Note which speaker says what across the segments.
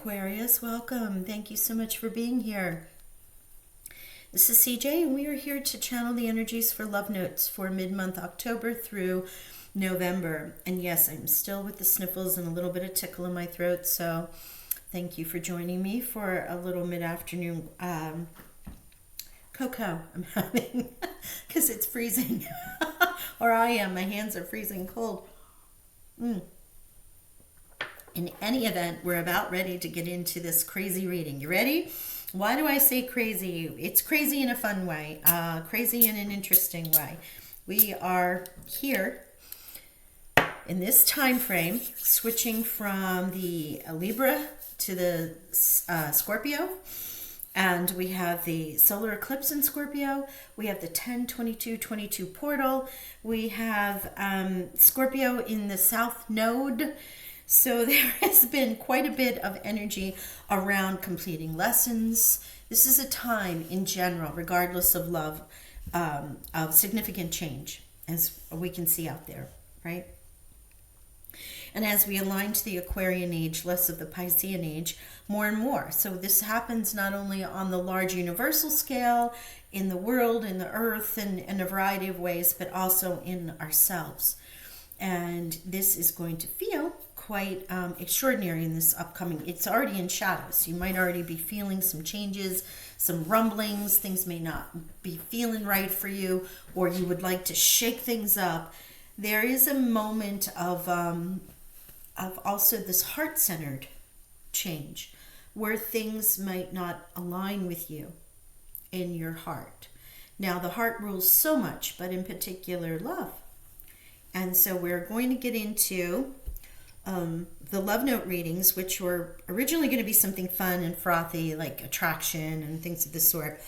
Speaker 1: Aquarius, welcome. Thank you so much for being here. This is CJ, and we are here to channel the energies for love notes for mid-month October through November. And yes, I'm still with the sniffles and a little bit of tickle in my throat, so thank you for joining me for a little mid-afternoon cocoa I'm having because it's freezing. Or I am. My hands are freezing cold. In any event, we're about ready to get into this crazy reading. You ready? Why do I say crazy? It's crazy in a fun way, crazy in an interesting way. We are here in this time frame, switching from the Libra to the Scorpio. And we have the solar eclipse in Scorpio. We have the 10-22-22 portal. We have Scorpio in the South Node. So there has been quite a bit of energy around completing lessons. This is a time in general, regardless of love, of significant change, as we can see out there, right? And as we align to the Aquarian age, less of the Piscean age, more and more. So this happens not only on the large universal scale, in the world, in the earth, and in a variety of ways, but also in ourselves. And this is going to feel quite extraordinary in this upcoming. It's already in shadows. You might already be feeling some changes, some rumblings. Things may not be feeling right for you, or you would like to shake things up. There is a moment of also this heart-centered change where things might not align with you in your heart. Now, the heart rules so much, but in particular, love. And so we're going to get into the love note readings, which were originally going to be something fun and frothy, like attraction and things of this sort.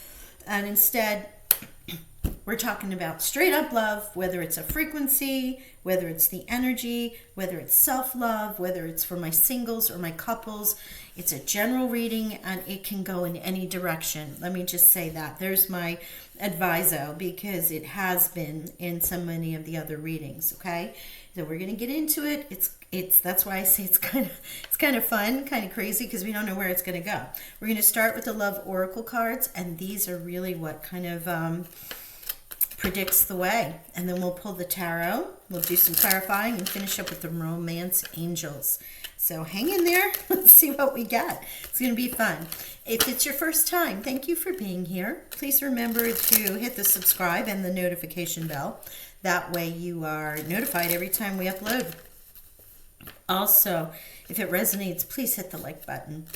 Speaker 1: And instead, we're talking about straight up love, whether it's a frequency, whether it's the energy, whether it's self-love, whether it's for my singles or my couples. It's a general reading and it can go in any direction. Let me just say that. There's my adviso, because it has been in so many of the other readings, okay? So we're going to get into it. It's that's why I say it's kind of fun, kind of crazy, because we don't know where it's going to go. We're going to start with the love oracle cards, and these are really what kind of predicts the way. And then we'll pull the tarot. We'll do some clarifying and finish up with the romance angels. So hang in there. Let's see what we get. It's going to be fun. If it's your first time, thank you for being here. Please remember to hit the subscribe and the notification bell. That way you are notified every time we upload. Also, if it resonates, please hit the like button.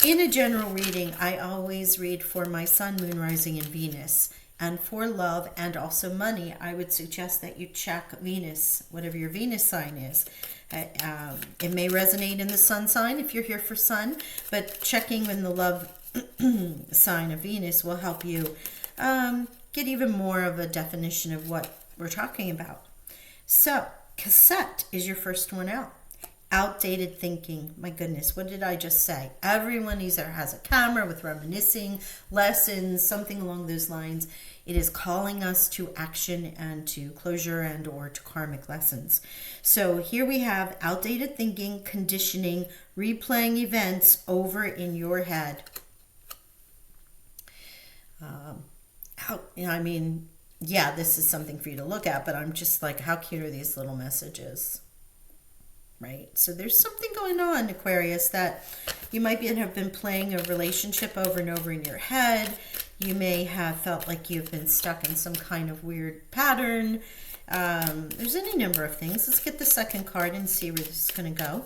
Speaker 1: In a general reading, I always read for my sun, moon, rising, and Venus. And for love and also money, I would suggest that you check Venus, whatever your Venus sign is. It may resonate in the sun sign if you're here for sun, but checking in the love sign of Venus will help you get even more of a definition of what we're talking about. So, cassette is your first one out. Outdated thinking. My goodness, what did I just say? Everyone either has a camera with reminiscing, lessons, something along those lines. It is calling us to action and to closure and or to karmic lessons. So here we have outdated thinking, conditioning, replaying events over in your head. Yeah, this is something for you to look at, but I'm just like, how cute are these little messages? Right? So there's something going on, Aquarius, that you might have been playing a relationship over and over in your head. You may have felt like you've been stuck in some kind of weird pattern. There's any number of things. Let's get the second card and see where this is going to go.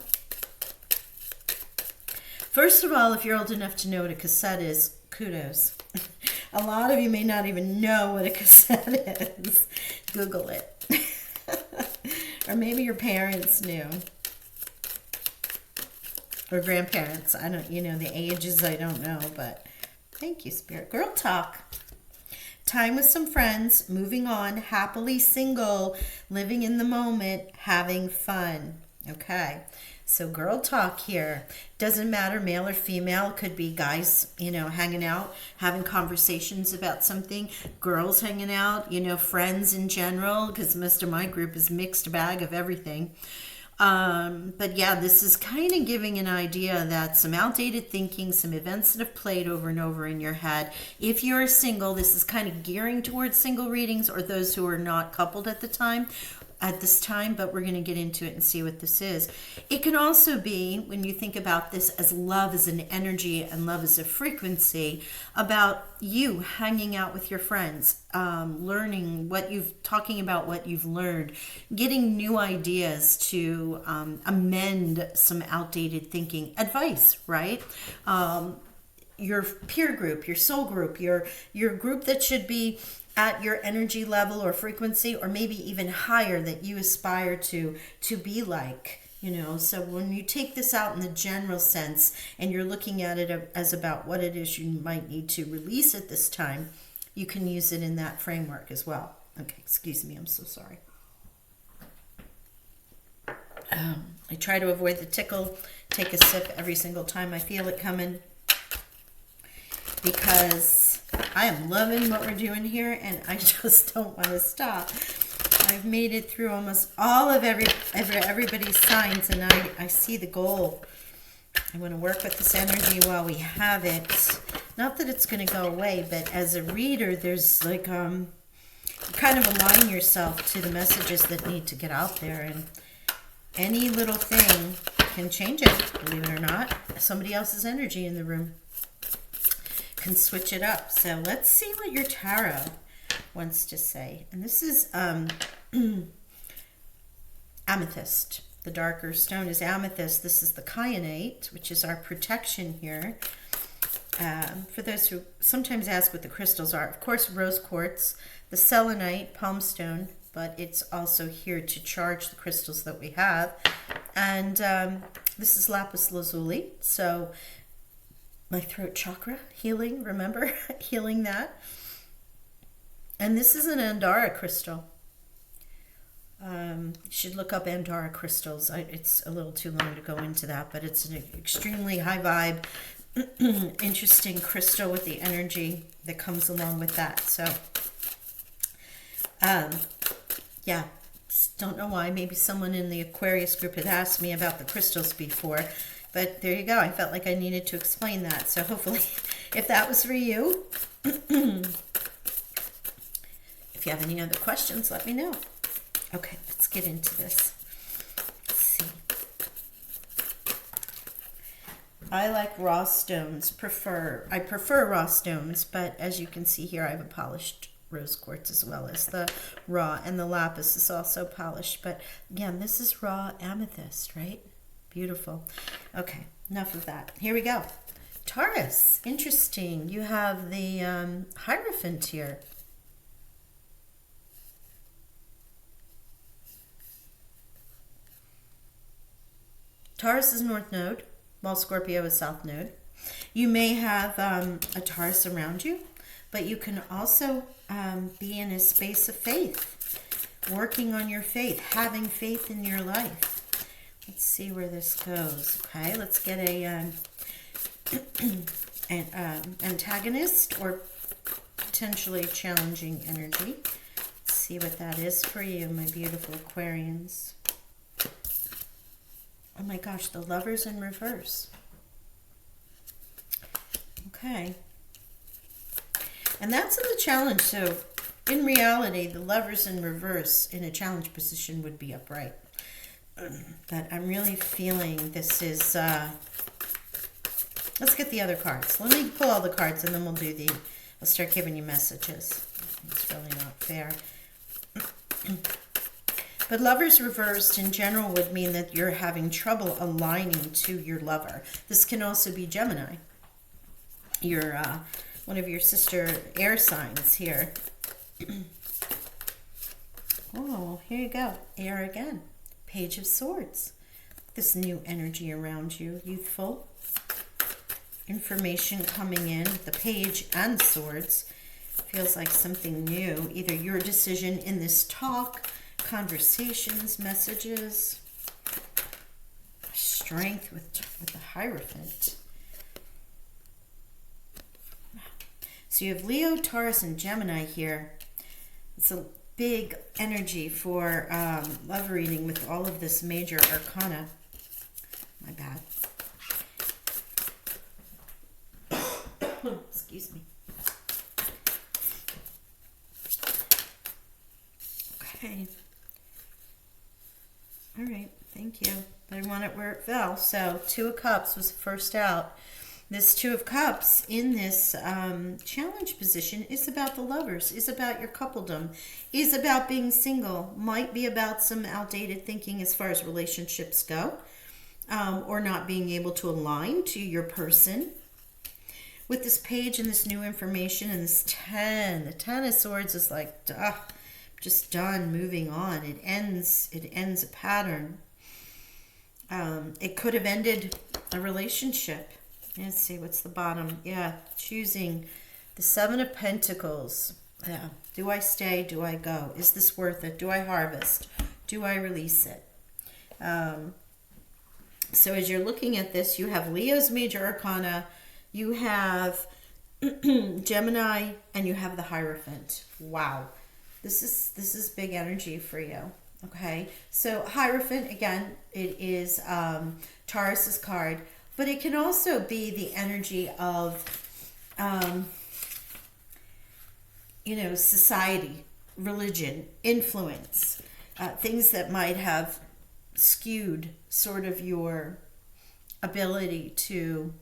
Speaker 1: First of all, if you're old enough to know what a cassette is, kudos. A lot of you may not even know what a cassette is. Google it. Or maybe your parents knew. Or grandparents. I don't, the ages I don't know, but thank you, Spirit. Girl talk. Time with some friends, moving on, happily single, living in the moment, having fun. Okay. So girl talk here. Doesn't matter, male or female. Could be guys, hanging out, having conversations about something. Girls hanging out, friends in general, because most of my group is mixed bag of everything. But yeah, this is kind of giving an idea that some outdated thinking, some events that have played over and over in your head. If you're single, this is kind of gearing towards single readings or those who are not coupled at this time, but we're going to get into it and see what this is. It can also be, when you think about this as love as an energy and love as a frequency, about you hanging out with your friends, learning talking about what you've learned, getting new ideas to amend some outdated thinking, advice, right? Your peer group, your soul group, your group that should be at your energy level or frequency, or maybe even higher, that you aspire to be like, so when you take this out in the general sense and you're looking at it as about what it is you might need to release at this time, you can use it in that framework as well. Okay, excuse me, I'm so sorry. I try to avoid the tickle, take a sip every single time I feel it coming, because I am loving what we're doing here, and I just don't want to stop. I've made it through almost all of everybody's signs, and I see the goal. I want to work with this energy while we have it. Not that it's going to go away, but as a reader, there's like you kind of align yourself to the messages that need to get out there, and any little thing can change it, believe it or not. Somebody else's energy in the room can switch it up. So let's see what your tarot wants to say. And this is amethyst. The darker stone is amethyst. This is the kyanite, which is our protection here. For those who sometimes ask what the crystals are, of course, rose quartz, the selenite, palm stone, but it's also here to charge the crystals that we have. And this is lapis lazuli. So my throat chakra healing, remember? Healing that. And this is an Andara crystal. You should look up Andara crystals. It's a little too long to go into that, but it's an extremely high vibe, interesting crystal with the energy that comes along with that. So, yeah, don't know why. Maybe someone in the Aquarius group had asked me about the crystals before. But there you go. I felt like I needed to explain that. So hopefully, if that was for you, if you have any other questions, let me know. Okay, let's get into this. Let's see. I like raw stones. I prefer raw stones, but as you can see here, I have a polished rose quartz as well as the raw, and the lapis is also polished. But again, this is raw amethyst, right? Beautiful. Okay, enough of that. Here we go. Taurus, interesting. You have the Hierophant here. Taurus is North Node, while Scorpio is South Node. You may have a Taurus around you, but you can also be in a space of faith, working on your faith, having faith in your life. Let's see where this goes. Okay, let's get an antagonist or potentially challenging energy. Let's see what that is for you, my beautiful Aquarians. Oh my gosh, the Lovers in reverse. Okay. And that's in the challenge. So in reality, the Lovers in reverse in a challenge position would be upright. But I'm really feeling this is, let's get the other cards. Let me pull all the cards and then I'll start giving you messages. It's really not fair. But Lovers reversed in general would mean that you're having trouble aligning to your lover. This can also be Gemini. Your one of your sister air signs here. Oh, here you go. Air again. Page of Swords. This new energy around you, youthful. Information coming in, the Page and Swords. Feels like something new. Either your decision in this talk, conversations, messages. Strength with the Hierophant. So you have Leo, Taurus, and Gemini here. It's big energy for love reading with all of this major arcana. My bad. Excuse me. Okay. All right. Thank you. But I want it where it fell. So Two of Cups was first out. This Two of Cups in this challenge position is about the lovers, is about your coupledom, is about being single, might be about some outdated thinking as far as relationships go, or not being able to align to your person. With this page and this new information and this 10, the 10 of Swords is like, just done, moving on. It ends a pattern. It could have ended a relationship. Let's see, what's the bottom? Yeah, choosing the Seven of Pentacles. Yeah, do I stay? Do I go? Is this worth it? Do I harvest? Do I release it? So as you're looking at this, you have Leo's major arcana, you have Gemini, and you have the Hierophant. Wow. This is big energy for you. Okay. So Hierophant, again, it is Taurus's card, but it can also be the energy of society, religion, influence, things that might have skewed sort of your ability to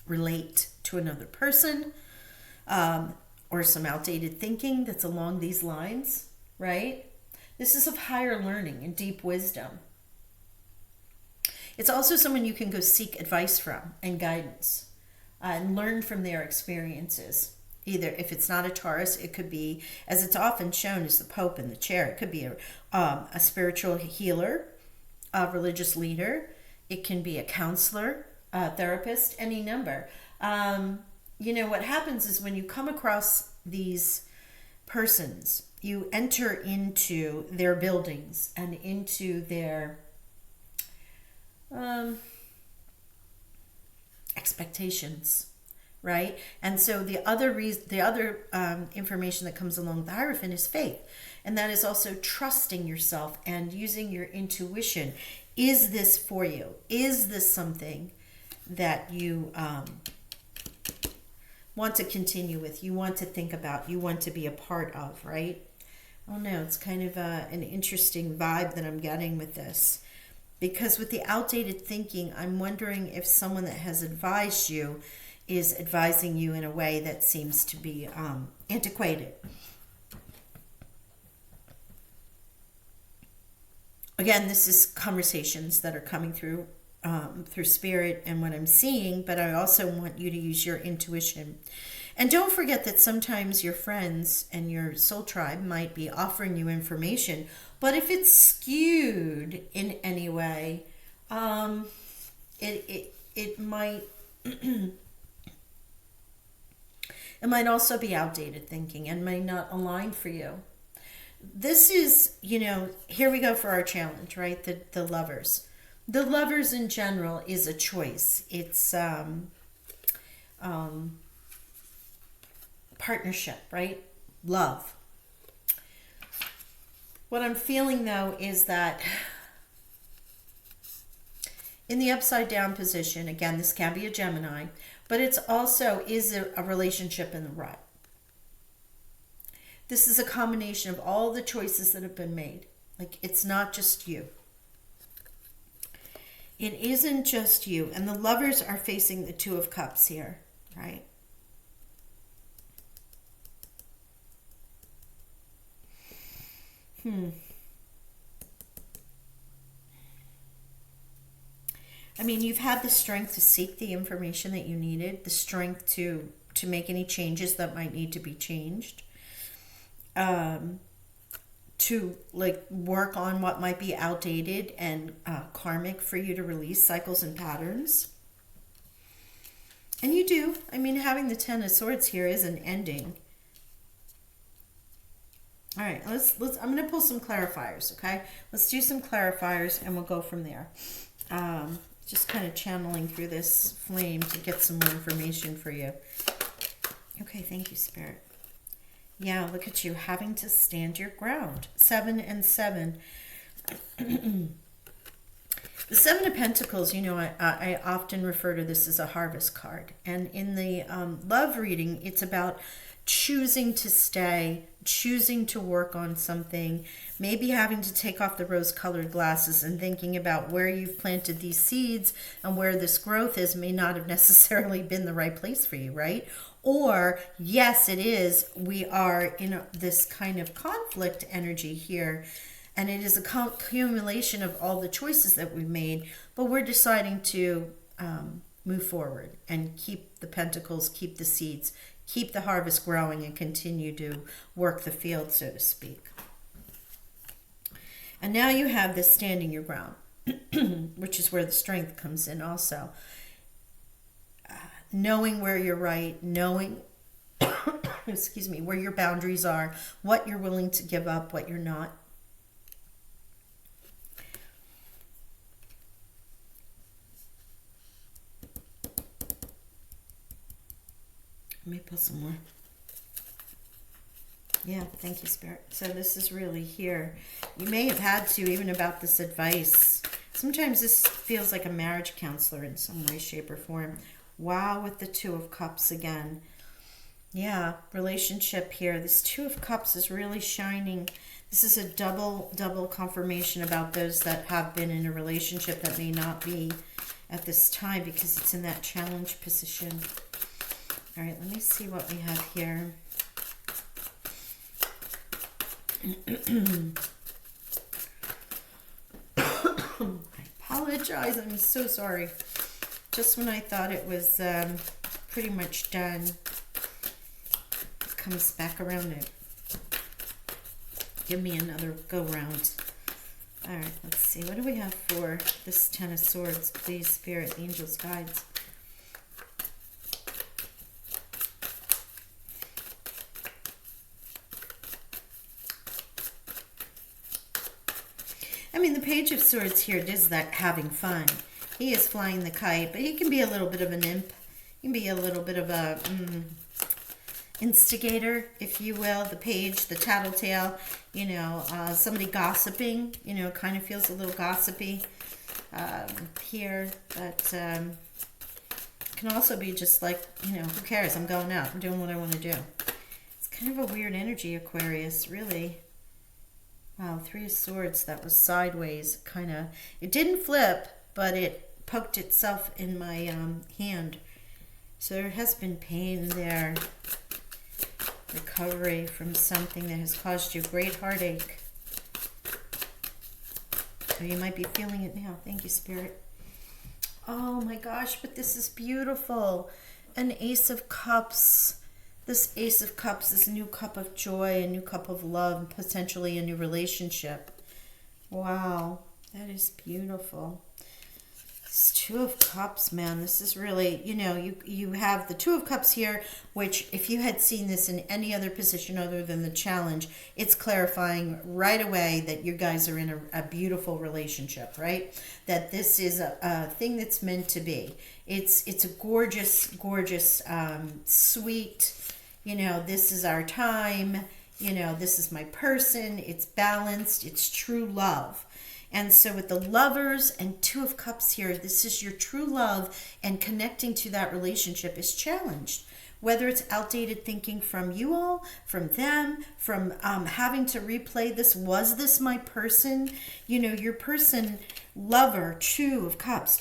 Speaker 1: relate to another person, or some outdated thinking that's along these lines, right? This is of higher learning and deep wisdom. It's also someone you can go seek advice from and guidance, and learn from their experiences. Either if it's not a Taurus, it could be, as it's often shown, as the Pope in the chair. It could be a spiritual healer, a religious leader. It can be a counselor, therapist, any number. What happens is when you come across these persons, you enter into their buildings and into their expectations, right? And so the other information that comes along with the Hierophant is faith, and that is also trusting yourself and using your intuition. Is this for you? Is this something that you want to continue with, you want to think about, you want to be a part of, right? Oh no, it's kind of an interesting vibe that I'm getting with this. Because with the outdated thinking, I'm wondering if someone that has advised you is advising you in a way that seems to be antiquated. Again, this is conversations that are coming through spirit and what I'm seeing, but I also want you to use your intuition. And don't forget that sometimes your friends and your soul tribe might be offering you information, but if it's skewed in any way, it might it might also be outdated thinking and may not align for you. This is, here we go for our challenge, right? The lovers. The lovers in general is a choice. It's partnership, right? Love. What I'm feeling though is that in the upside down position, again, this can be a Gemini, but it's also is a relationship in the rut. This is a combination of all the choices that have been made. Like, it's not just you. It isn't just you. And the lovers are facing the Two of Cups here, right? I mean, you've had the strength to seek the information that you needed, the strength to make any changes that might need to be changed, to work on what might be outdated and karmic for you to release cycles and patterns. And you do. I mean, having the Ten of Swords here is an ending. All right, let's. I'm going to pull some clarifiers, okay? Let's do some clarifiers and we'll go from there. Just kind of channeling through this flame to get some more information for you. Okay, thank you, Spirit. Yeah, look at you having to stand your ground. 7 and 7. The Seven of Pentacles, you know, I often refer to this as a harvest card. And in the love reading, it's about choosing to stay, choosing to work on something, maybe having to take off the rose-colored glasses and thinking about where you've planted these seeds and where this growth is may not have necessarily been the right place for you, right? Or, yes, it is. We are in this kind of conflict energy here. And it is a accumulation of all the choices that we've made, but we're deciding to move forward and keep the pentacles, keep the seeds, keep the harvest growing, and continue to work the field, so to speak. And now you have this standing your ground, which is where the strength comes in also. Knowing where you're right, knowing, excuse me, where your boundaries are, what you're willing to give up, what you're not. Let me put some more. Yeah, thank you, Spirit. So this is really here. You may have had to, even about this advice. Sometimes this feels like a marriage counselor in some way, shape, or form. Wow, with the Two of Cups again. Yeah, relationship here. This Two of Cups is really shining. This is a double confirmation about those that have been in a relationship that may not be at this time, because it's in that challenge position. All right, let me see what we have here. I apologize. I'm so sorry. Just when I thought it was pretty much done, it comes back around it. Give me another go round. All right, let's see. What do we have for this Ten of Swords? Please, Spirit, Angels, Guides. I mean, the Page of Swords here does that having fun. He is flying the kite, but he can be a little bit of an imp. He can be a little bit of a instigator, if you will. The page, the tattletale, you know, somebody gossiping, you know, kind of feels a little gossipy here. But can also be just like, you know, who cares? I'm going out. I'm doing what I want to do. It's kind of a weird energy, Aquarius, really. Wow, Three of Swords, that was sideways, kind of. It didn't flip, but it poked itself in my hand. So there has been pain there. Recovery from something that has caused you great heartache. Or you might be feeling it now. Thank you, Spirit. Oh my gosh, but this is beautiful. An Ace of Cups. This Ace of Cups, this new cup of joy, a new cup of love, potentially a new relationship. Wow, that is beautiful. This Two of Cups, man, this is really, you know, you have the Two of Cups here, which if you had seen this in any other position other than the challenge, it's clarifying right away that you guys are in a beautiful relationship, right? That this is a thing that's meant to be. It's a gorgeous, gorgeous, sweet, you know, this is our time, you know, this is my person, it's balanced, it's true love. And so with the Lovers and Two of Cups here, this is your true love, and connecting to that relationship is challenged. Whether it's outdated thinking from you all, from them, from having to replay this, was this my person? You know, your person, lover, Two of Cups,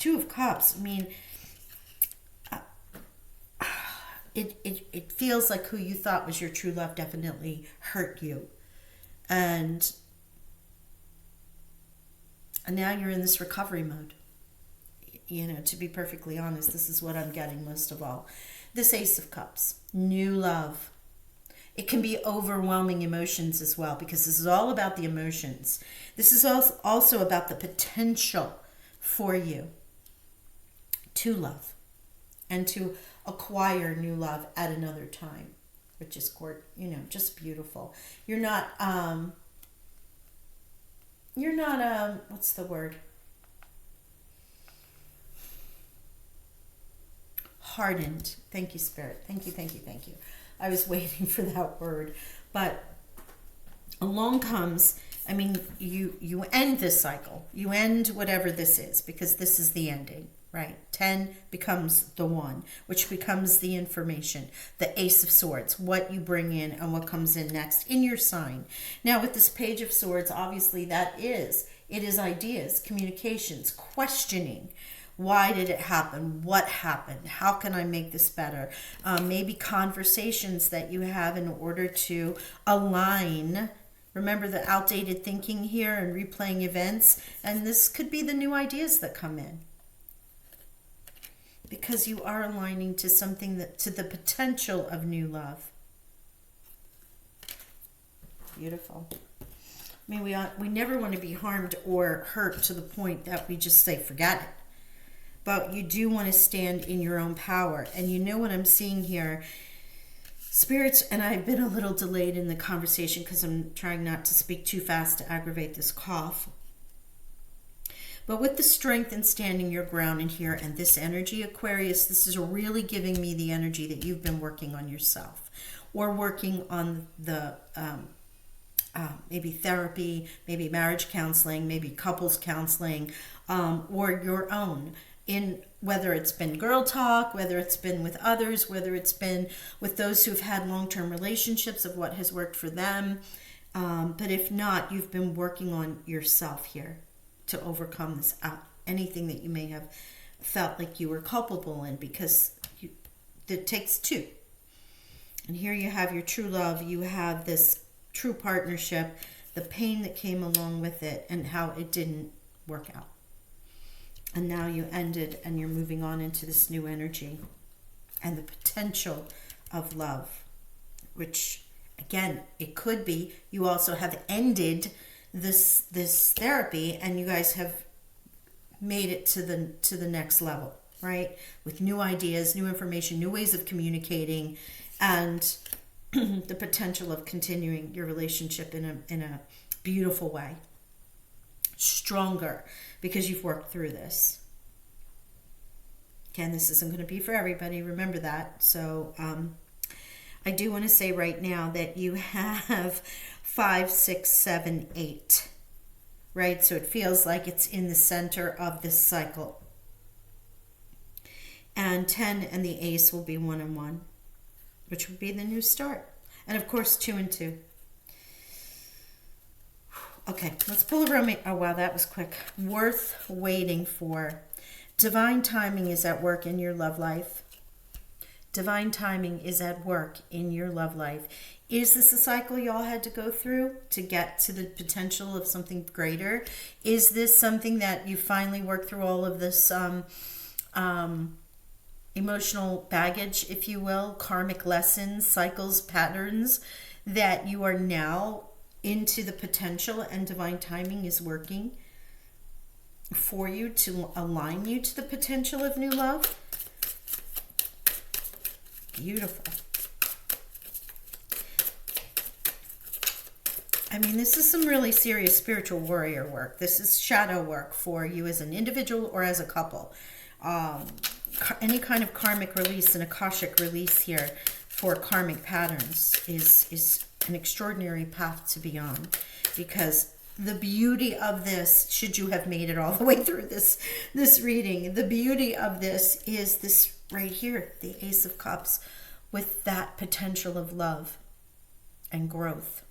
Speaker 1: I mean, it feels like who you thought was your true love definitely hurt you. And now you're in this recovery mode. You know, to be perfectly honest, this is what I'm getting most of all. This Ace of Cups, new love. It can be overwhelming emotions as well, because this is all about the emotions. This is also about the potential for you to love and to acquire new love at another time, which is, you know, just beautiful. You're not what's the word? Hardened. Thank you, Spirit. Thank you. I was waiting for that word. But along comes, I mean, you end this cycle. You end whatever this is, because this is the ending, right? 10 becomes the 1, which becomes the information, the Ace of Swords, what you bring in and what comes in next in your sign. Now with this Page of Swords, obviously it is ideas, communications, questioning. Why did it happen? What happened? How can I make this better? Maybe conversations that you have in order to align. Remember the outdated thinking here and replaying events. And this could be the new ideas that come in. Because you are aligning to something to the potential of new love. Beautiful. I mean, we never want to be harmed or hurt to the point that we just say, forget it. But you do want to stand in your own power. And you know what I'm seeing here? Spirits, and I've been a little delayed in the conversation because I'm trying not to speak too fast to aggravate this cough. But with the strength and standing your ground in here and this energy, Aquarius, this is really giving me the energy that you've been working on yourself or working on the maybe therapy, maybe marriage counseling, maybe couples counseling, or your own. In whether it's been girl talk, whether it's been with others, whether it's been with those who've had long-term relationships of what has worked for them. But if not, you've been working on yourself here to overcome this anything that you may have felt like you were culpable in, because it takes two. And here you have your true love, you have this true partnership, the pain that came along with it and how it didn't work out. And now you ended and you're moving on into this new energy and the potential of love, which again, it could be you also have ended this therapy and you guys have made it to the next level, right? With new ideas, new information, new ways of communicating, and the potential of continuing your relationship in a beautiful way. Stronger, because you've worked through this. Again, this isn't going to be for everybody, remember that. So I do want to say right now that you have 5, 6, 7, 8, right? So it feels like it's in the center of this cycle. And 10 and the Ace will be 1 and 1, which would be the new start. And of course 2 and 2. Okay, let's pull a romance. Oh, wow, that was quick. Worth waiting for. Divine timing is at work in your love life. Divine timing is at work in your love life. Is this a cycle y'all had to go through to get to the potential of something greater? Is this something that you finally worked through all of this emotional baggage, if you will, karmic lessons, cycles, patterns, that you are now into the potential and divine timing is working for you to align you to the potential of new love? Beautiful. I mean, this is some really serious spiritual warrior work. This is shadow work for you as an individual or as a couple. Any kind of karmic release and Akashic release here for karmic patterns is an extraordinary path to be on, because the beauty of this, should you have made it all the way through this reading, the beauty of this is this right here, the Ace of Cups, with that potential of love and growth.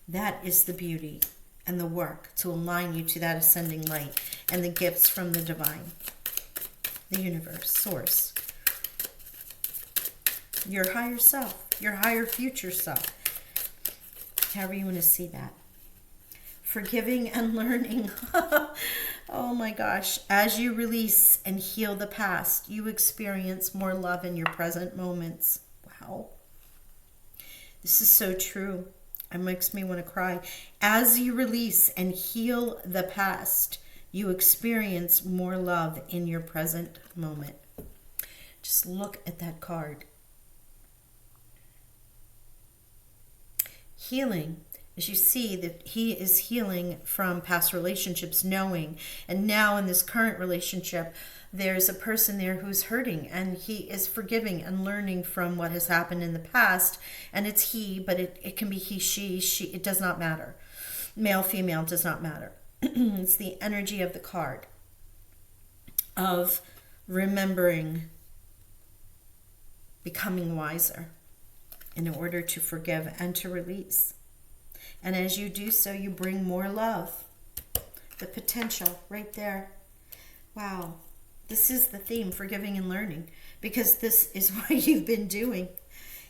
Speaker 1: That is the beauty and the work to align you to that ascending light and the gifts from the divine, the universe, source, your higher self, your higher future self, however you want to see that. Forgiving and learning. Oh my gosh. As you release and heal the past, you experience more love in your present moments. Wow. This is so true. It makes me want to cry. As you release and heal the past, you experience more love in your present moment. Just look at that card. Healing as you see that he is healing from past relationships, knowing, and now in this current relationship, there's a person there who's hurting, and he is forgiving and learning from what has happened in the past. And it's he, but it can be he, she, it does not matter. Male, female, does not matter. It's the energy of the card of remembering, becoming wiser in order to forgive and to release. And as you do so, you bring more love. The potential right there. Wow. This is the theme, forgiving and learning, because this is what you've been doing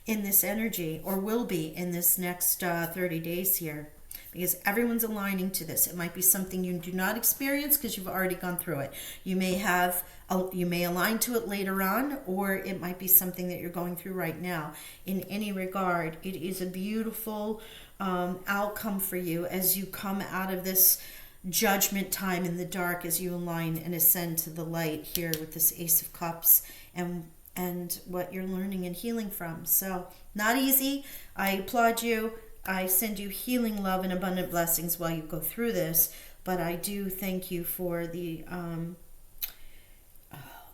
Speaker 1: in this energy, or will be in this next 30 days here, because everyone's aligning to this. It might be something you do not experience because you've already gone through it. You may align to it later on, or it might be something that you're going through right now. In any regard, it is a beautiful outcome for you as you come out of this judgment time in the dark, as you align and ascend to the light here with this Ace of Cups and what you're learning and healing from. So not easy. I applaud you. I send you healing love and abundant blessings while you go through this, but I do thank you for the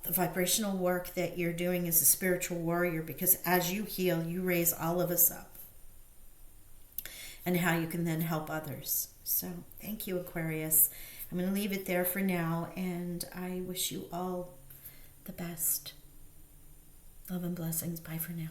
Speaker 1: vibrational work that you're doing as a spiritual warrior, because as you heal, you raise all of us up, and how you can then help others. So thank you, Aquarius. I'm going to leave it there for now, and I wish you all the best. Love and blessings. Bye for now.